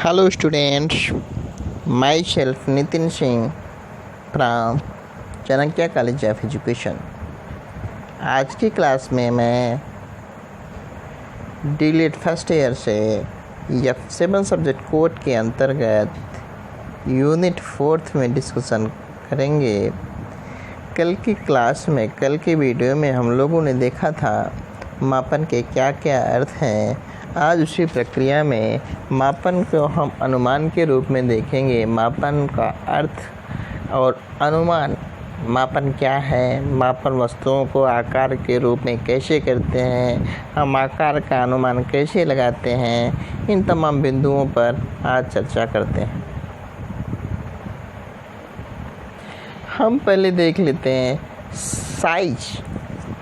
Hello students, myself Nitin Singh from Chanakya college of education. आज की class में मैं डीलिट फर्स्ट ईयर से F7 सब्जेक्ट कोड के अंतर्गत यूनिट 4 में डिस्कशन करेंगे। कल की क्लास में, कल के वीडियो में हम लोगों ने देखा था मापन के क्या क्या अर्थ हैं। आज उसी प्रक्रिया में मापन को हम अनुमान के रूप में देखेंगे। मापन का अर्थ और अनुमान, मापन क्या है, मापन वस्तुओं को आकार के रूप में कैसे करते हैं, हम आकार का अनुमान कैसे लगाते हैं, इन तमाम बिंदुओं पर आज चर्चा करते हैं। हम पहले देख लेते हैं साइज।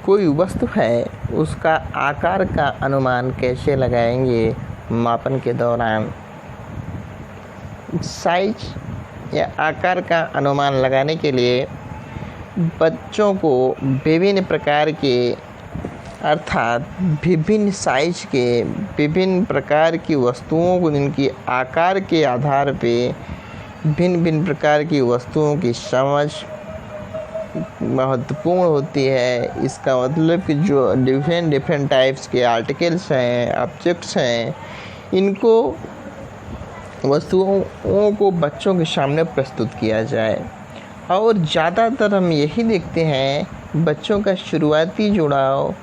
कोई वस्तु है, उसका आकार का अनुमान कैसे लगाएंगे मापन के दौरान। साइज या आकार का अनुमान लगाने के लिए बच्चों को विभिन्न प्रकार के, अर्थात विभिन्न साइज के विभिन्न प्रकार की वस्तुओं को, जिनकी आकार के आधार पे भिन्न भिन्न प्रकार की वस्तुओं की समझ महत्वपूर्ण होती है। इसका मतलब कि जो डिफरेंट टाइप्स के आर्टिकल्स हैं, ऑब्जेक्ट्स हैं, इनको, वस्तुओं को बच्चों के सामने प्रस्तुत किया जाए। और ज़्यादातर हम यही देखते हैं, बच्चों का शुरुआती जुड़ाव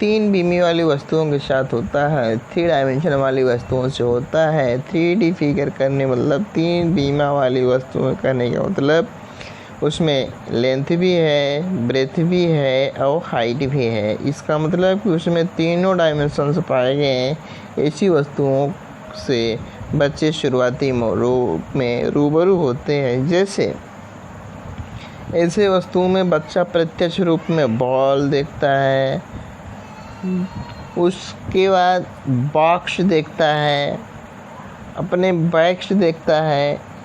3 बीमी वाली वस्तुओं के साथ होता है, 3 डायमेंशन वाली वस्तुओं से होता है। 3D फिगर करने मतलब 3 बीमा वाली वस्तुएं करने का मतलब उसमें लेंथ भी है, ब्रेथ भी है और हाइट भी है। इसका मतलब कि उसमें तीनों डायमेंशंस पाए गए। ऐसी वस्तुओं से बच्चे शुरुआती रूप में रूबरू होते हैं। जैसे ऐसे वस्तुओं में बच्चा प्रत्यक्ष रूप में बॉल देखता है, उसके बाद बॉक्स देखता है, अपने बैग्स देखता है,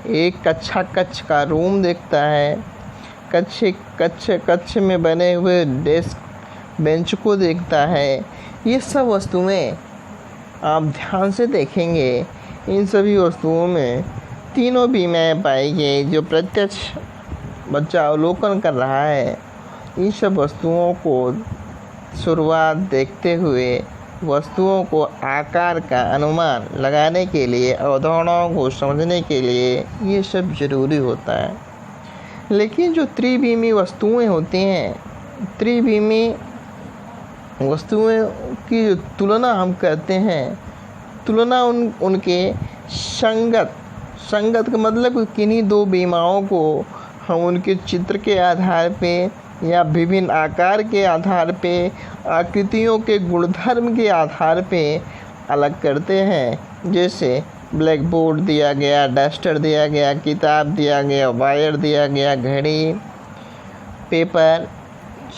एक कक्ष का रूम देखता है, कक्ष में बने हुए डेस्क बेंच को देखता है। ये सब वस्तुएं आप ध्यान से देखेंगे। इन सभी वस्तुओं में तीनों बीमाएँ पाई गई जो प्रत्यक्ष बच्चा अवलोकन कर रहा है। इन सब वस्तुओं को शुरुआत देखते हुए वस्तुओं को आकार का अनुमान लगाने के लिए, अवधारणाओं को समझने के लिए ये सब ज़रूरी होता है। लेकिन जो त्रिविमी वस्तुएं होती हैं, त्रिविमी वस्तुएं की जो तुलना हम करते हैं, तुलना उनके संगत का मतलब किन्हीं 2 बीमाओं को हम उनके चित्र के आधार पे या विभिन्न आकार के आधार पे, आकृतियों के गुणधर्म के आधार पे अलग करते हैं। जैसे ब्लैक बोर्ड दिया गया, डस्टर दिया गया, किताब दिया गया, वायर दिया गया, घड़ी, पेपर,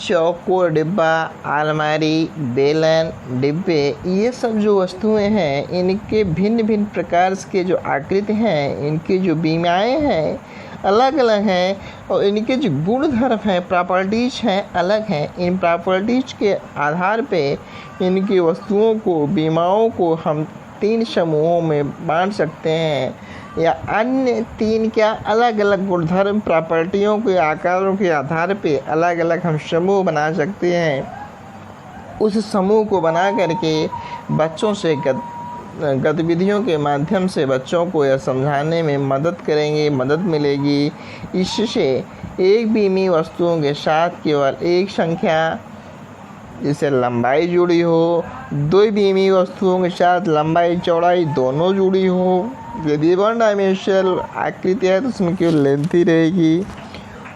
चौकोर डिब्बा, अलमारी, बेलन, डिब्बे, ये सब जो वस्तुएं हैं, इनके भिन्न भिन्न प्रकार के जो आकृति हैं, इनकी जो बीमाएँ हैं अलग अलग हैं और इनके जो गुणधर्म हैं, प्रॉपर्टीज़ हैं, अलग हैं। इन प्रॉपर्टीज़ के आधार पे इनकी वस्तुओं को, बीमाओं को हम 3 समूहों में बांट सकते हैं, या अन्य 3 क्या अलग अलग गुणधर्म, प्रॉपर्टियों के आकारों के आधार पे अलग अलग हम समूह बना सकते हैं। उस समूह को बना करके बच्चों से गतिविधियों के माध्यम से बच्चों को यह समझाने में मदद मिलेगी। इससे एक बीमी वस्तुओं के साथ केवल एक संख्या, जैसे लंबाई जुड़ी हो, 2 बीमी वस्तुओं के साथ लंबाई चौड़ाई दोनों जुड़ी हो। यदि 1 डायमेंशनल आकृति है तो उसमें केवल लेंथ ही रहेगी।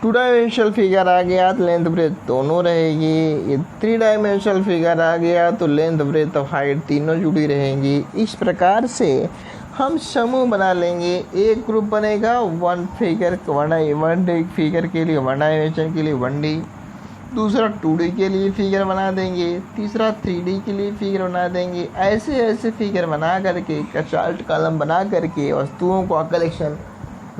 2 डायमेंशनल फिगर आ गया तो लेंथ ब्रेथ दोनों रहेगी। ये 3 डायमेंशनल फिगर आ गया तो लेंथ ब्रेथ और हाइट तीनों जुड़ी रहेंगी। इस प्रकार से हम समूह बना लेंगे। एक ग्रुप बनेगा 1 फिगर, 1 फिगर के लिए, 1 डायमेंशन के लिए 1D, दूसरा 2D के लिए फिगर बना देंगे, तीसरा 3D के लिए फिगर बना देंगे। ऐसे फिगर बना करके, चार्ट कॉलम बना करके वस्तुओं का कलेक्शन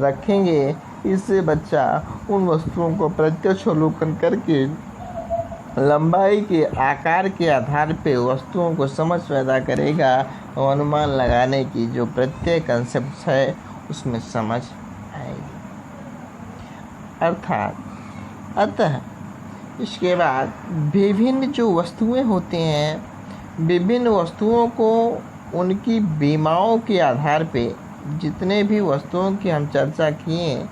रखेंगे। इससे बच्चा उन वस्तुओं को प्रत्यक्ष अवलोकन करके लंबाई के आकार के आधार पे वस्तुओं को समझ पैदा करेगा और अनुमान लगाने की जो प्रत्येक कंसेप्ट है उसमें समझ आएगी। अतः इसके बाद विभिन्न जो वस्तुएं होती हैं, विभिन्न वस्तुओं को उनकी बीमाओं के आधार पे, जितने भी वस्तुओं की हम चर्चा किए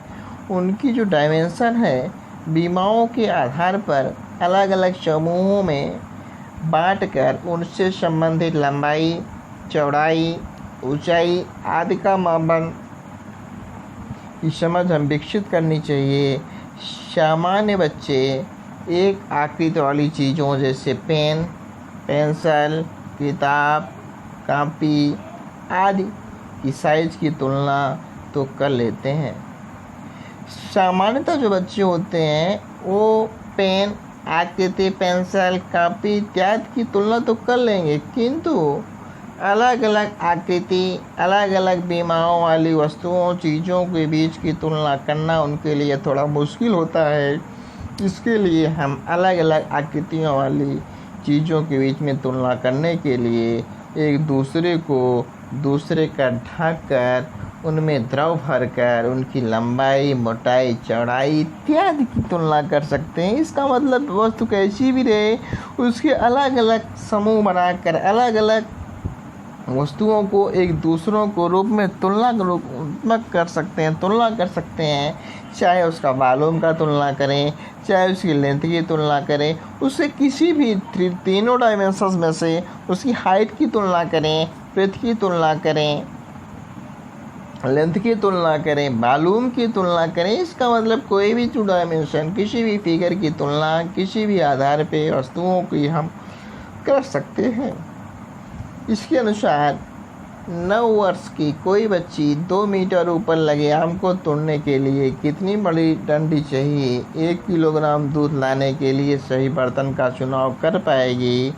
उनकी जो डायमेंशन है बीमाओं के आधार पर अलग अलग समूहों में बांटकर उनसे संबंधित लंबाई, चौड़ाई, ऊंचाई आदि का मापन की समझ हम विकसित करनी चाहिए। सामान्य बच्चे एक आकृति वाली चीज़ों जैसे पेन, पेंसिल, किताब, कॉपी आदि की साइज की तुलना तो कर लेते हैं। सामान्यतः जो बच्चे होते हैं वो पेन, आकृति, पेंसिल, कॉपी इत्यादि की तुलना तो कर लेंगे, किंतु अलग अलग आकृति, अलग अलग बीमाओं वाली वस्तुओं, चीज़ों के बीच की तुलना करना उनके लिए थोड़ा मुश्किल होता है। इसके लिए हम अलग अलग आकृतियों वाली चीज़ों के बीच में तुलना करने के लिए एक दूसरे को दूसरे का ढक कर उनमें द्रव भरकर उनकी लंबाई, मोटाई, चौड़ाई इत्यादि की तुलना कर सकते हैं। इसका मतलब वस्तु कैसी भी रहे उसके अलग अलग समूह बनाकर अलग अलग वस्तुओं को एक दूसरों को रूप में तुलनात्मक कर सकते हैं, तुलना कर सकते हैं। चाहे उसका वॉल्यूम का तुलना करें, चाहे उसकी लेंथ की तुलना करें, उससे किसी भी तीनों डायमेंशंस में से उसकी हाइट की तुलना करें, ब्रेथ की तुलना करें, लेंथ की तुलना करें, वॉल्यूम की तुलना करें। इसका मतलब कोई भी टू डायमेंशन किसी भी फिगर की तुलना किसी भी आधार पे वस्तुओं की हम कर सकते हैं। इसके अनुसार 9 वर्ष की कोई बच्ची 2 मीटर ऊपर लगे आम को तोड़ने के लिए कितनी बड़ी डंडी चाहिए 1 किलोग्राम दूध लाने के लिए सही बर्तन का चुनाव कर पाएगी,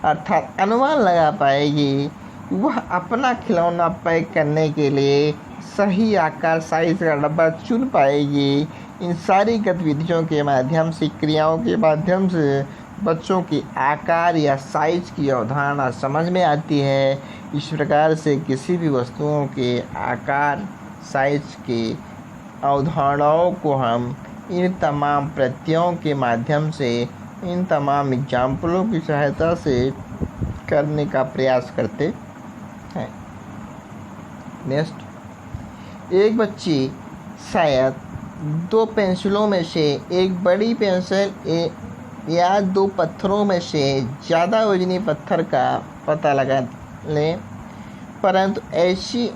अर्थात अनुमान लगा पाएगी। वह अपना खिलौना पैक करने के लिए सही आकार साइज का डब्बा चुन पाएगी। इन सारी गतिविधियों के माध्यम से, क्रियाओं के माध्यम से बच्चों की आकार या साइज की अवधारणा समझ में आती है। इस प्रकार से किसी भी वस्तुओं के आकार, साइज के अवधारणाओं को हम इन तमाम प्रत्ययों के माध्यम से, इन तमाम एग्जाम्पलों की सहायता से करने का प्रयास करते हैं। नेक्स्ट, एक बच्ची शायद 2 पेंसिलों में से एक बड़ी पेंसिल या 2 पत्थरों में से ज़्यादा वजनी पत्थर का पता लगा लें, परंतु ऐसी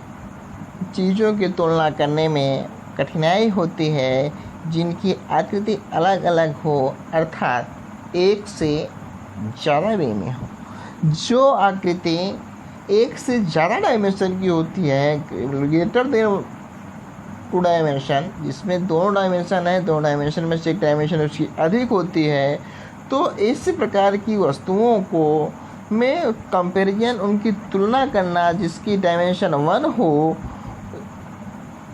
चीज़ों की तुलना करने में कठिनाई होती है जिनकी आकृति अलग अलग हो, अर्थात एक से ज़्यादा वे में हो। जो आकृति एक से ज़्यादा डायमेंशन की होती है, ग्रेटर देन 2 डायमेंशन, जिसमें दोनों डायमेंशन है, 2 डायमेंशन में से एक डायमेंशन उसकी अधिक होती है, तो इस प्रकार की वस्तुओं को में कंपैरिजन, उनकी तुलना करना जिसकी डायमेंशन 1 हो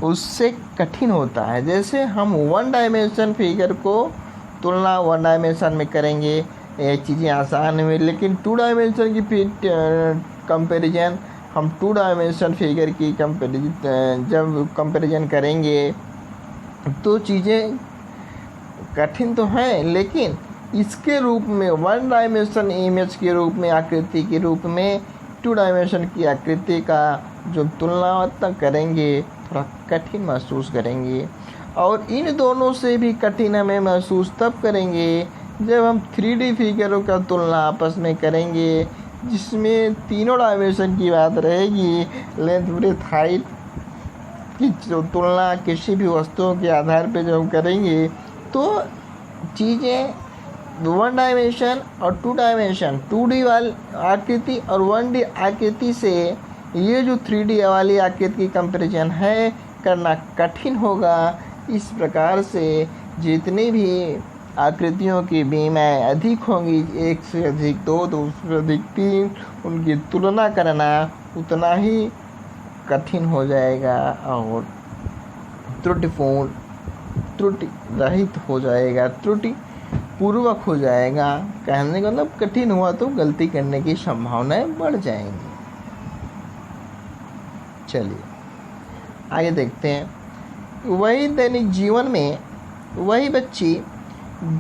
उससे कठिन होता है। जैसे हम 1 डायमेंशन फिगर को तुलना 1 डायमेंशन में करेंगे, ये चीज़ें आसान हुई, लेकिन 2 डायमेंशन की कंपैरिजन हम 2 डायमेंशन फिगर की जब कंपैरिजन करेंगे तो चीज़ें कठिन तो हैं, लेकिन इसके रूप में 1 डायमेंशन इमेज के रूप में, आकृति के रूप में 2 डायमेंशन की आकृति का जो तुलनात्मक करेंगे थोड़ा कठिन महसूस करेंगे। और इन दोनों से भी कठिन हमें महसूस तब करेंगे जब हम 3D फिगरों का तुलना आपस में करेंगे, जिसमें तीनों डायमेंशन की बात रहेगी। लेंथ, ब्रेथ, हाइट की जो तुलना किसी भी वस्तुओं के आधार पे जब करेंगे तो चीज़ें 1 डायमेंशन और 2 डायमेंशन, 2D वाली आकृति और 1D आकृति से ये जो 3D वाली आकृति की कंपैरिजन है करना कठिन होगा। इस प्रकार से जितनी भी आकृतियों की बीमाएँ अधिक होंगी, 1 से अधिक 2, 2 से अधिक 3, उनकी तुलना करना उतना ही कठिन हो जाएगा और त्रुटि रहित हो जाएगा। त्रुटि पूर्वक हो जाएगा। कहने का मतलब कठिन हुआ तो गलती करने की संभावनाएं बढ़ जाएंगी। चलिए आगे देखते हैं।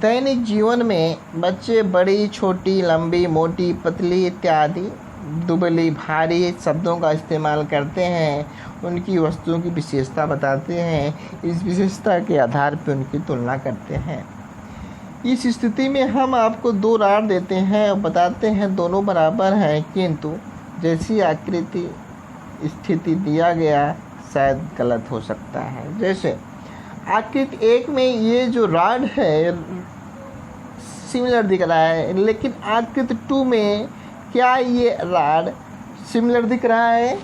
दैनिक जीवन में बच्चे बड़ी, छोटी, लंबी, मोटी, पतली इत्यादि दुबली, भारी शब्दों का इस्तेमाल करते हैं। उनकी वस्तुओं की विशेषता बताते हैं। इस विशेषता के आधार पर उनकी तुलना करते हैं। इस स्थिति में हम आपको 2 राड देते हैं और बताते हैं दोनों बराबर हैं, किंतु जैसी आकृति स्थिति दिया गया शायद गलत हो सकता है। जैसे आकृति 1 में ये जो राड है सिमिलर दिख रहा है, लेकिन आकृति 2 में क्या ये राड सिमिलर दिख रहा है?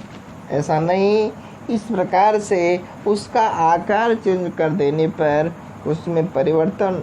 ऐसा नहीं। इस प्रकार से उसका आकार चेंज कर देने पर उसमें परिवर्तन,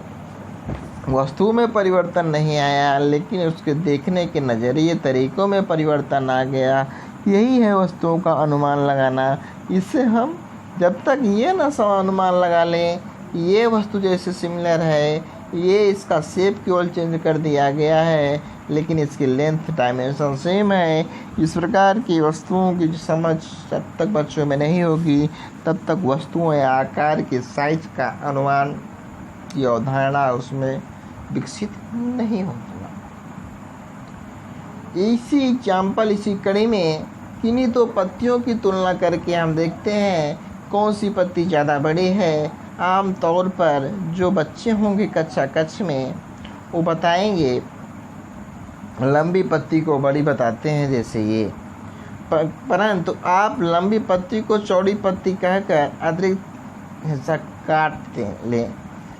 वस्तु में परिवर्तन नहीं आया, लेकिन उसके देखने के नज़रिए तरीक़ों में परिवर्तन आ गया। यही है वस्तुओं का अनुमान लगाना। इससे हम जब तक ये ना अनुमान लगा लें ये वस्तु जैसे सिमिलर है, ये इसका शेप केवल चेंज कर दिया गया है, लेकिन इसकी लेंथ डायमेंशन सेम है, इस प्रकार की वस्तुओं की समझ जब तक बच्चों में नहीं होगी तब तक वस्तुओं या आकार के साइज का अनुमान की अवधारणा उसमें विकसित नहीं होगा। इसी कड़ी में किन्हीं 2 पत्तियों की तुलना करके हम देखते हैं कौन सी पत्ती ज़्यादा बड़ी है। आम तौर पर जो बच्चे होंगे कक्षा कक्ष में वो बताएंगे लंबी पत्ती को बड़ी बताते हैं, जैसे ये। परंतु आप लंबी पत्ती को चौड़ी पत्ती कहकर अतिरिक्त हिस्सा काट लें।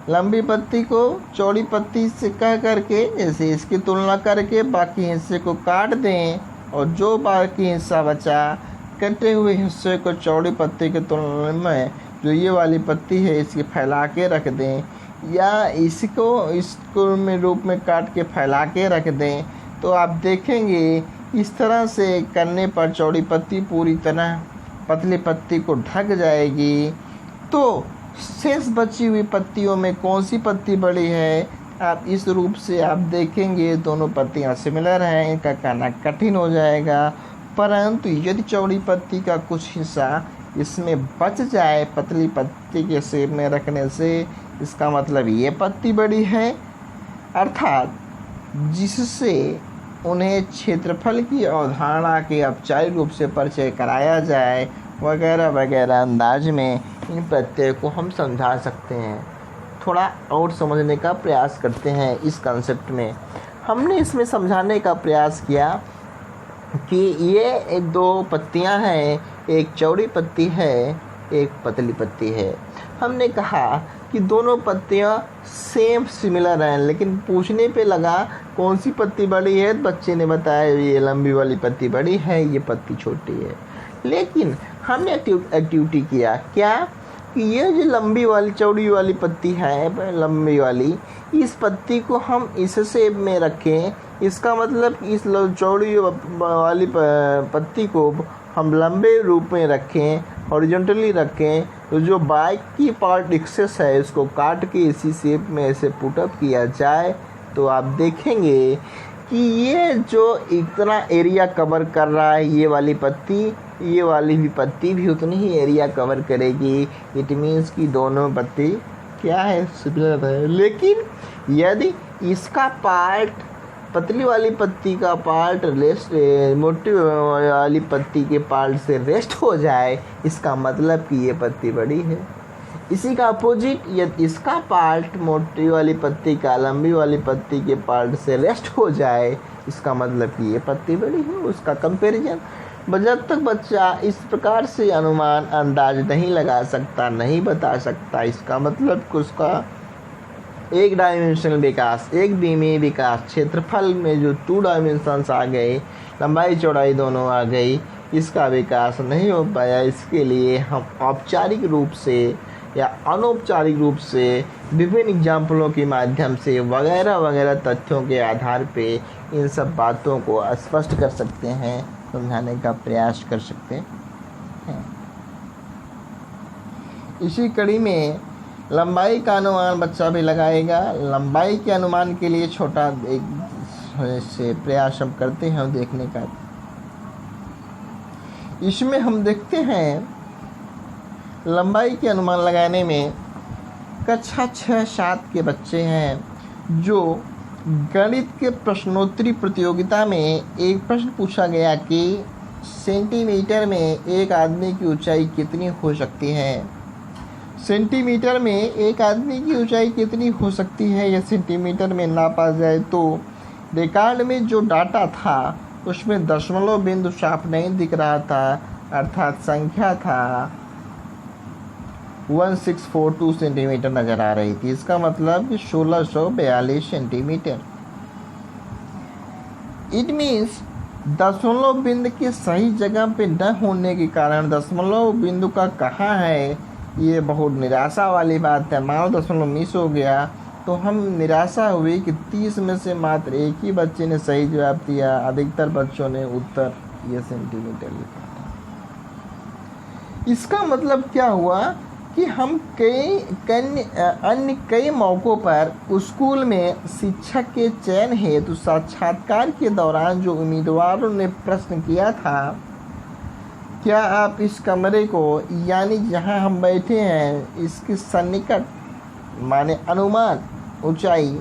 लंबी पत्ती को चौड़ी पत्ती से कह करके जैसे इसकी तुलना करके बाकी हिस्से को काट दें, और जो बाकी हिस्सा बचा कटे हुए हिस्से को चौड़ी पत्ती के तुलना में जो ये वाली पत्ती है इसकी फैला के रख दें, या इसको में रूप में काट के फैला के रख दें। तो आप देखेंगे इस तरह से करने पर चौड़ी पत्ती पूरी तरह पतली पत्ती को ढक जाएगी। तो शेष बची हुई पत्तियों में कौन सी पत्ती बड़ी है, आप इस रूप से आप देखेंगे दोनों पत्तियां सिमिलर हैं, इनका कहना कठिन हो जाएगा। परंतु यदि चौड़ी पत्ती का कुछ हिस्सा इसमें बच जाए पतली पत्ती के शेप में रखने से, इसका मतलब ये पत्ती बड़ी है, अर्थात जिससे उन्हें क्षेत्रफल की अवधारणा के औपचारिक रूप से परिचय कराया जाए वगैरह वगैरह अंदाज में इन प्रत्यय को हम समझा सकते हैं। थोड़ा और समझने का प्रयास करते हैं इस कॉन्सेप्ट में। हमने इसमें समझाने का प्रयास किया कि ये 2 पत्तियां हैं, एक चौड़ी पत्ती है, एक पतली पत्ती है। हमने कहा कि दोनों पत्तियां सेम सिमिलर हैं, लेकिन पूछने पे लगा कौन सी पत्ती बड़ी है, बच्चे ने बताया ये लंबी वाली पत्ती बड़ी है, ये पत्ती छोटी है। लेकिन हमने एक्टिविटी किया क्या कि ये जो लंबी वाली चौड़ी वाली पत्ती है, लंबी वाली, इस पत्ती को हम इस शेप में रखें, इसका मतलब इस चौड़ी वाली पत्ती को हम लंबे रूप में रखें, हॉरिजॉन्टली रखें, तो जो बाकी पार्ट एक्सेस है इसको काट के इसी शेप में ऐसे पुटअप किया जाए, तो आप देखेंगे कि ये जो इतना एरिया कवर कर रहा है ये वाली पत्ती, ये वाली भी पत्ती भी उतनी ही एरिया कवर करेगी। इट मीन्स कि दोनों पत्ती क्या है, सिमिलर है। लेकिन यदि इसका पार्ट, पतली वाली पत्ती का पार्ट रेस्ट, मोटी वाली पत्ती के पार्ट से रेस्ट हो जाए, इसका मतलब कि ये पत्ती बड़ी है। इसी का अपोजिट, यदि इसका पार्ट मोटी वाली पत्ती का लंबी वाली पत्ती के पार्ट से रेस्ट हो जाए, इसका मतलब कि ये पत्ती बड़ी है। उसका कंपैरिजन जब तक बच्चा इस प्रकार से अनुमान अंदाज नहीं लगा सकता, नहीं बता सकता, इसका मतलब कि उसका एक डायमेंशनल विकास, एक द्विमीय विकास, क्षेत्रफल में जो 2 डायमेंशंस आ गए, लंबाई चौड़ाई दोनों आ गई, इसका विकास नहीं हो पाया। इसके लिए हम औपचारिक रूप से या अनौपचारिक रूप से विभिन्न एग्जाम्पलों के माध्यम से वगैरह वगैरह तथ्यों के आधार पे इन सब बातों को स्पष्ट कर सकते हैं, समझाने का प्रयास कर सकते हैं। इसी कड़ी में लंबाई का अनुमान बच्चा भी लगाएगा। लंबाई के अनुमान के लिए छोटा एक से प्रयास हम करते हैं देखने का। इसमें हम देखते हैं लंबाई के अनुमान लगाने में कक्षा 6-7 के बच्चे हैं जो गणित के प्रश्नोत्तरी प्रतियोगिता में एक प्रश्न पूछा गया कि सेंटीमीटर में एक आदमी की ऊंचाई कितनी हो सकती है। सेंटीमीटर में एक आदमी की ऊंचाई कितनी हो सकती है यह सेंटीमीटर में नापा जाए तो रिकॉर्ड में जो डाटा था उसमें दशमलव बिंदु साफ नहीं दिख रहा था, अर्थात संख्या था 1642 सेंटीमीटर नज़र आ रही थी। इसका मतलब कि 1642 सेंटीमीटर। इट मीन्स दशमलव बिंदु के सही जगह पे न होने के कारण दशमलव बिंदु का कहाँ है ये बहुत निराशा वाली बात है। मान लो दशमलव मिस हो गया तो हम निराशा हुई कि 30 में से मात्र एक ही बच्चे ने सही जवाब दिया, अधिकतर बच्चों ने उत्तर ये सेंटीमीटर लिखा था। इसका मतलब क्या हुआ कि हम अन्य कई मौक़ों पर स्कूल में शिक्षक के चयन हेतु साक्षात्कार के दौरान जो उम्मीदवारों ने प्रश्न किया था, क्या आप इस कमरे को यानी जहां हम बैठे हैं इसके सन्निकट माने अनुमान ऊंचाई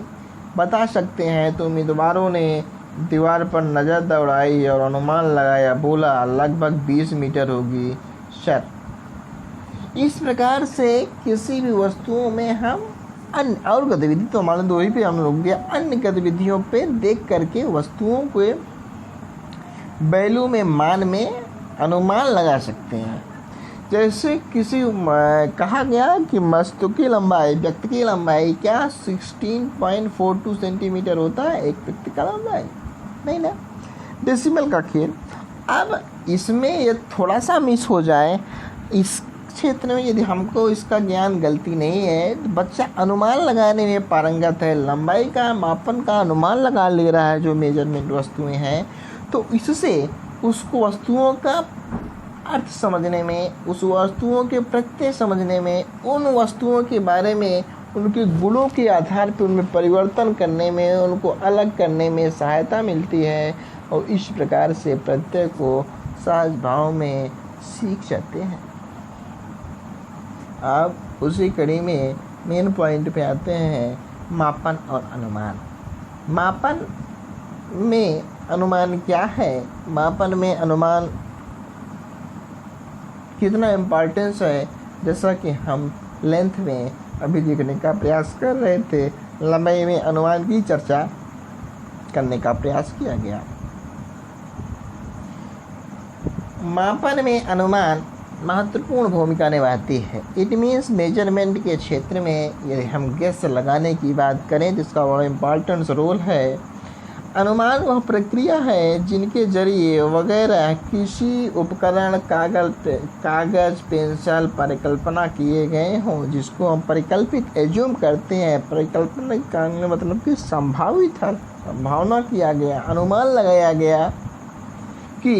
बता सकते हैं, तो उम्मीदवारों ने दीवार पर नज़र दौड़ाई और अनुमान लगाया, बोला लगभग 20 मीटर होगी सर। इस प्रकार से किसी भी वस्तुओं में हम अन्य और गतिविधि तो मान लो ही पे हम लोग दिया, अन्य गतिविधियों पे देख करके वस्तुओं के वैल्यू में मान में अनुमान लगा सकते हैं। जैसे किसी कहा गया कि मस्तक की लंबाई व्यक्ति की लंबाई क्या 16.42 सेंटीमीटर होता है एक व्यक्ति का लंबाई, नहीं ना, डेसिमल का खेल। अब इसमें ये थोड़ा सा मिस हो जाए, इस क्षेत्र में यदि हमको इसका ज्ञान गलती नहीं है तो बच्चा अनुमान लगाने में पारंगत है, लंबाई का मापन का अनुमान लगा ले रहा है जो मेजरमेंट वस्तुएं हैं, तो इससे उसको वस्तुओं का अर्थ समझने में, उस वस्तुओं के प्रत्यय समझने में, उन वस्तुओं के बारे में उनके गुणों के आधार पर उनमें परिवर्तन करने में, उनको अलग करने में सहायता मिलती है और इस प्रकार से प्रत्यय को सहज भाव में सीख जाते हैं। अब उसी कड़ी में मेन पॉइंट पे आते हैं, मापन और अनुमान। मापन में अनुमान क्या है, मापन में अनुमान कितना इम्पोर्टेंस है, जैसा कि हम लेंथ में अभी देखने का प्रयास कर रहे थे, लंबाई में अनुमान की चर्चा करने का प्रयास किया गया। मापन में अनुमान महत्वपूर्ण भूमिका निभाती है। इट मीन्स मेजरमेंट के क्षेत्र में यदि हम गेस लगाने की बात करें जिसका बड़ा इम्पोर्टेंट रोल है, अनुमान वह प्रक्रिया है जिनके जरिए वगैरह किसी उपकरण कागज पेंसिल परिकल्पना किए गए हों, जिसको हम परिकल्पित एज्यूम करते हैं। परिकल्पना का मतलब कि संभावित है, संभावना किया गया, अनुमान लगाया गया कि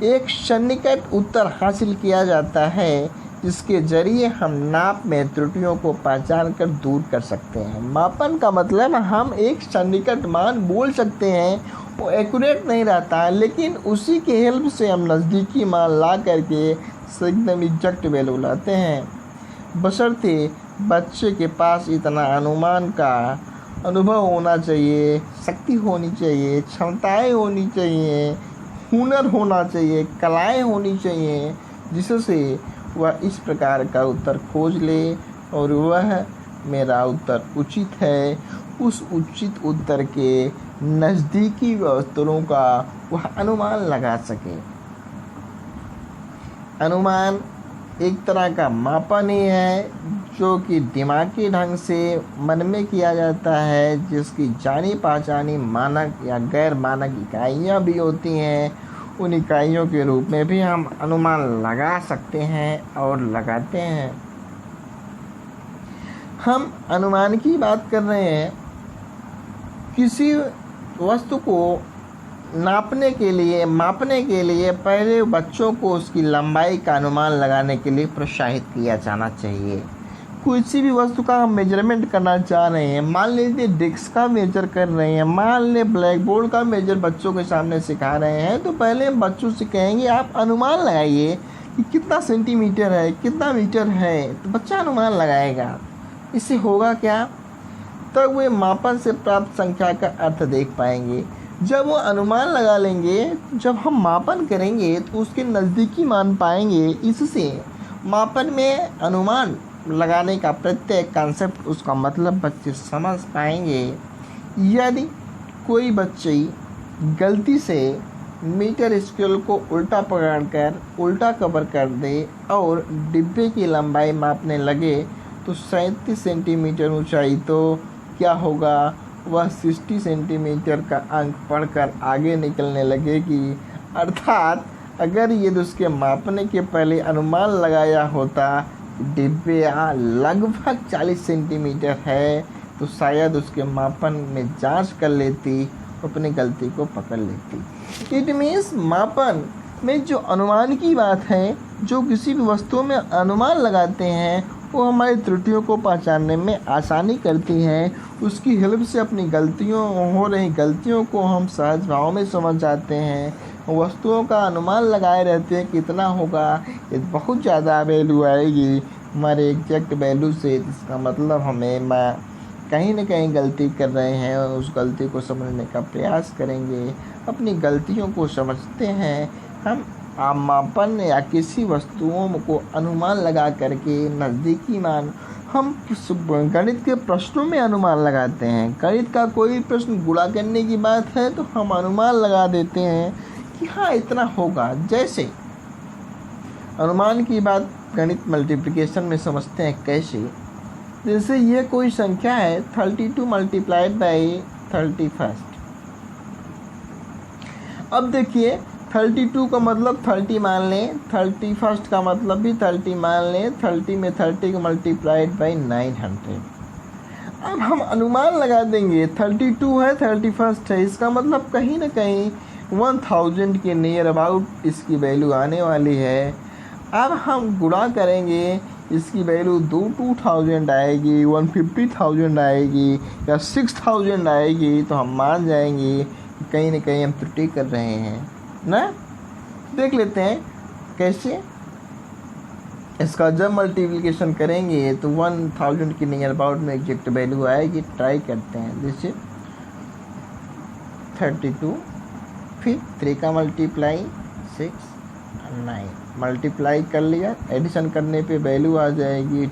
एक सन्निकट उत्तर हासिल किया जाता है जिसके जरिए हम नाप में त्रुटियों को पहचान कर दूर कर सकते हैं। मापन का मतलब हम एक सन्निकट मान बोल सकते हैं, वो एक्यूरेट नहीं रहता है, लेकिन उसी के हेल्प से हम नज़दीकी मान ला करके एकदम एग्जैक्ट वैल्यू लाते हैं। बशर्ते बच्चे के पास इतना अनुमान का अनुभव होना चाहिए, शक्ति होनी चाहिए, क्षमताएँ होनी चाहिए, हुनर होना चाहिए, कलाएँ होनी चाहिए, जिससे वह इस प्रकार का उत्तर खोज ले और वह मेरा उत्तर उचित है, उस उचित उत्तर के नज़दीकी उत्तरों का वह अनुमान लगा सके। अनुमान एक तरह का मापन ही है जो कि दिमागी ढंग से मन में किया जाता है, जिसकी जानी पहचानी मानक या गैर मानक इकाइयाँ भी होती हैं। उन इकाइयों के रूप में भी हम अनुमान लगा सकते हैं और लगाते हैं। हम अनुमान की बात कर रहे हैं, किसी वस्तु को नापने के लिए, मापने के लिए पहले बच्चों को उसकी लंबाई का अनुमान लगाने के लिए प्रोत्साहित किया जाना चाहिए। किसी भी वस्तु का हम मेजरमेंट करना चाह रहे हैं, मान लीजिए डिस्क का मेजर कर रहे हैं, मान लें ब्लैक बोर्ड का मेजर बच्चों के सामने सिखा रहे हैं, तो पहले हम बच्चों से कहेंगे आप अनुमान लगाइए कि कितना सेंटीमीटर है, कितना मीटर है, तो बच्चा अनुमान लगाएगा। इससे होगा क्या, तब वे मापन से प्राप्त संख्या का अर्थ देख पाएंगे। जब वो अनुमान लगा लेंगे, जब हम मापन करेंगे तो उसके नज़दीकी मान पाएंगे। इससे मापन में अनुमान लगाने का प्रत्येक कॉन्सेप्ट, उसका मतलब बच्चे समझ पाएंगे। यदि कोई बच्चे गलती से मीटर स्केल को उल्टा पकड़कर उल्टा कवर कर दे और डिब्बे की लंबाई मापने लगे तो 37 सेंटीमीटर ऊंचाई, तो क्या होगा, वह 60 सेंटीमीटर का अंक पढ़कर आगे निकलने लगेगी। अर्थात अगर ये उसके मापने के पहले अनुमान लगाया होता डिब्बे लगभग 40 सेंटीमीटर है, तो शायद उसके मापन में जांच कर लेती, अपनी गलती को पकड़ लेती। इट मीन्स मापन में जो अनुमान की बात है, जो किसी भी वस्तु में अनुमान लगाते हैं, वो हमारी त्रुटियों को पहचानने में आसानी करती हैं। उसकी हेल्प से अपनी हो रही गलतियों को हम सहज भाव में समझ जाते हैं। वस्तुओं का अनुमान लगाए रहते हैं कितना होगा, ये बहुत ज़्यादा वैल्यू आएगी हमारे एग्जैक्ट वैल्यू से, इसका मतलब हमें कहीं ना कहीं गलती कर रहे हैं और उस गलती को समझने का प्रयास करेंगे। अपनी गलतियों को समझते हैं हम मापन या किसी वस्तुओं को अनुमान लगा करके नज़दीकी मान, हम गणित के प्रश्नों में अनुमान लगाते हैं। गणित का कोई प्रश्न गुणा करने की बात है तो हम अनुमान लगा देते हैं कि हाँ इतना होगा। जैसे अनुमान की बात गणित मल्टीप्लिकेशन में समझते हैं कैसे, जैसे ये कोई संख्या है 32 मल्टीप्लाइड बाई 31। अब देखिए 32 का मतलब 30 मान लें, 31 का मतलब भी 30 मान लें, 30 में 30 को मल्टीप्लाइड बाई 900। अब हम अनुमान लगा देंगे 32 है 31 है, इसका मतलब कहीं ना कहीं 1000 के नियर अबाउट इसकी वैल्यू आने वाली है। अब हम गुणा करेंगे, इसकी वैल्यू 2000 आएगी, 150,000 आएगी या 6000 आएगी, तो हम मान जाएंगे कि कहीं ना कहीं हम त्रुटि कर रहे हैं ना। देख लेते हैं कैसे। इसका जब मल्टीप्लिकेशन करेंगे तो 1000 के नियर अबाउट में एग्जैक्ट वैल्यू आएगी। ट्राई करते हैं, जैसे 32, फिर 3 का मल्टीप्लाई 6 9, मल्टीप्लाई कर लिया, एडिशन करने पे वैल्यू आ जाएगी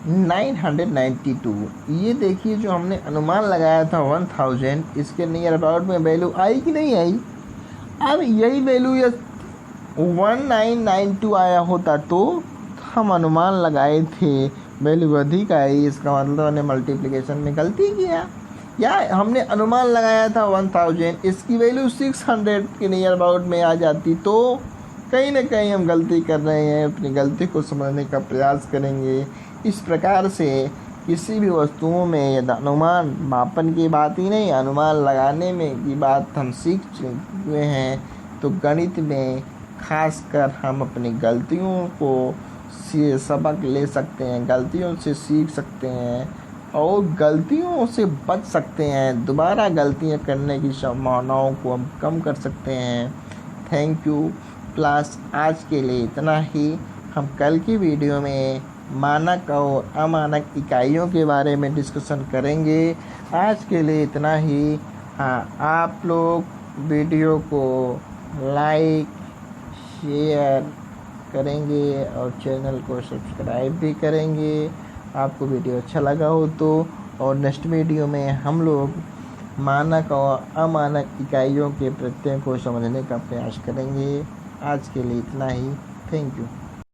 992। ये देखिए जो हमने अनुमान लगाया था 1000, इसके नियर अबाउट में वैल्यू आई कि नहीं आई। अब यही वैल्यू या 1992 आया होता तो हम अनुमान लगाए थे वैल्यू अधिक आई, इसका मतलब हमने मल्टीप्लिकेशन में गलती किया। या हमने अनुमान लगाया था 1000, इसकी वैल्यू 600 के नियर अबाउट में आ जाती, तो कहीं ना कहीं हम गलती कर रहे हैं। अपनी गलती को समझने का प्रयास करेंगे। इस प्रकार से किसी भी वस्तुओं में यदि अनुमान मापन की बात ही नहीं, अनुमान लगाने में की बात हम सीख चुके हैं, तो गणित में खासकर हम अपनी गलतियों को से सबक ले सकते हैं, गलतियों से सीख सकते हैं और गलतियों से बच सकते हैं। दोबारा गलतियां करने की संभावनाओं को हम कम कर सकते हैं। थैंक यू क्लास, आज के लिए इतना ही। हम कल की वीडियो में मानक और अमानक इकाइयों के बारे में डिस्कशन करेंगे। आज के लिए इतना ही। हाँ, आप लोग वीडियो को लाइक शेयर करेंगे और चैनल को सब्सक्राइब भी करेंगे, आपको वीडियो अच्छा लगा हो तो। और नेक्स्ट वीडियो में हम लोग मानक और अमानक इकाइयों के प्रत्ययों को समझने का प्रयास करेंगे। आज के लिए इतना ही। Thank you.